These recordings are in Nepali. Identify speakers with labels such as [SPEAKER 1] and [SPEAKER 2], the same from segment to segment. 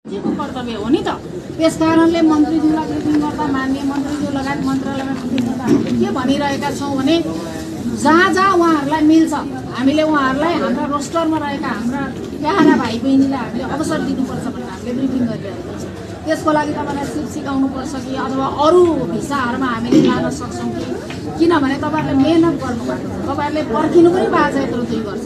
[SPEAKER 1] को कर्तव्य हो नि त। त्यसकारणले मन्त्रीज्यूलाई ब्रिफिङ गर्दा माननीय मन्त्रीज्यू लगायत मन्त्रालयमा ब्रिफिङ गर्दा हामीले के भनिरहेका छौँ भने जहाँ जहाँ उहाँहरूलाई मिल्छ हामीले उहाँहरूलाई हाम्रा रोस्टरमा रहेका हाम्रा प्यारा भाइ बहिनीलाई हामीले अवसर दिनुपर्छ भनेर हामीले ब्रिफिङ गरिरहेका छौँ। त्यसको लागि तपाईँलाई सिप सिकाउनुपर्छ कि अथवा अरू भिसाहरूमा हामीले लान सक्छौँ कि, किनभने तपाईँहरूले मेहनत गर्नुभएको छ, तपाईँहरूले पर्खिनु पनि भएको छ यत्रो 2 वर्ष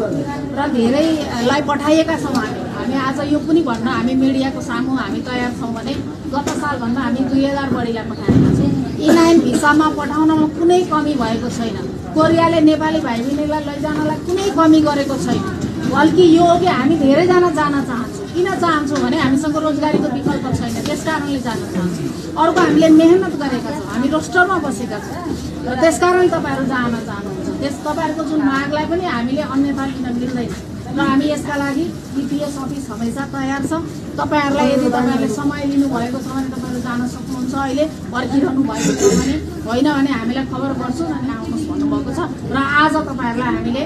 [SPEAKER 1] र धेरैलाई पठाइएका छौँ हामी आज यो पनि भन्न हामी मिडियाको सामु हामी तयार छौँ भने गत सालभन्दा हामी 2000 बढीलाई पठाएका छौँ। इनाइन भिसामा पठाउनमा कुनै कमी भएको छैन। कोरियाले नेपाली भाइ बहिनीलाई लैजानलाई कुनै कमी गरेको छैन। बल्कि यो हो कि हामी धेरैजना जान चाहन्छौँ। किन चाहन्छौँ भने हामीसँग रोजगारीको विकल्प छैन, त्यस कारणले जान चाहन्छौँ। अर्को हामीले मेहनत गरेका छौँ, हामी रोस्टरमा बसेका छौँ र त्यसकारण तपाईँहरू जान चाहनुहुन्छ। तपाईँहरूको जुन मागलाई पनि हामीले अन्यथा लिन मिल्दैन र हामी यसका लागि डिपिएस अफिस हमेसा तयार छ। तपाईँहरूलाई यदि तपाईँहरूले समय लिनुभएको छ भने तपाईँहरू जान सक्नुहुन्छ। अहिले पर्खिरहनु भएको छ भने होइन भने हामीलाई खबर गर्छु अनि आउनुहोस् भन्नुभएको छ र आज तपाईँहरूलाई हामीले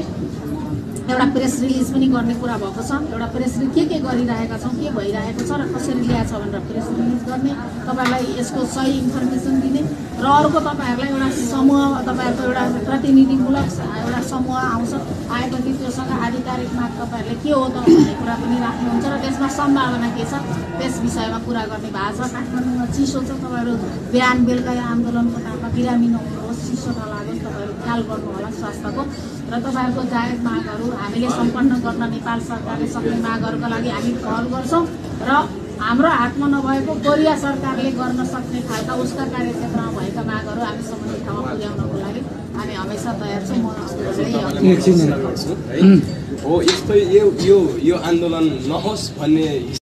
[SPEAKER 1] एउटा प्रेस रिलिज पनि गर्ने कुरा भएको छ। एउटा प्रेस रिलिज के गरिरहेका छौँ, के भइरहेको छ र कसरी ल्याएको छ भनेर प्रेस रिलिज गर्ने, तपाईँहरूलाई यसको सही इन्फर्मेसन दिने र अर्को तपाईँहरूलाई एउटा समूह, तपाईँहरूको एउटा प्रतिनिधिमूलक एउटा समूह आउँछ, आएपछि त्योसँग आधिकारिकमा तपाईँहरूले के हो त भन्ने कुरा पनि राख्नुहुन्छ र त्यसमा सम्भावना के छ त्यस विषयमा कुरा गर्ने भएको छ। काठमाडौँमा चिसो छ, तपाईँहरू बिहान बेलुका आन्दोलनको नाममा बिरामी नहुनुहोस्, चिसो नलागोस्, तपाईँहरू ख्याल गर्नु होला स्वास्थ्यको र तपाईँहरूको जायज मागहरू हामीले सम्पन्न गर्न नेपाल सरकारले सक्ने मागहरूका लागि हामी पहल गर्छौँ र हाम्रो हातमा नभएको कोरिया सरकारले गर्न सक्ने खालका उसका कार्यक्षेत्रमा भएका मागहरू हामी सम्बन्धित ठाउँमा पुर्याउनको लागि हामी हमेसा तयार छौँ।
[SPEAKER 2] हो यस्तो यो आन्दोलन नहोस् भन्ने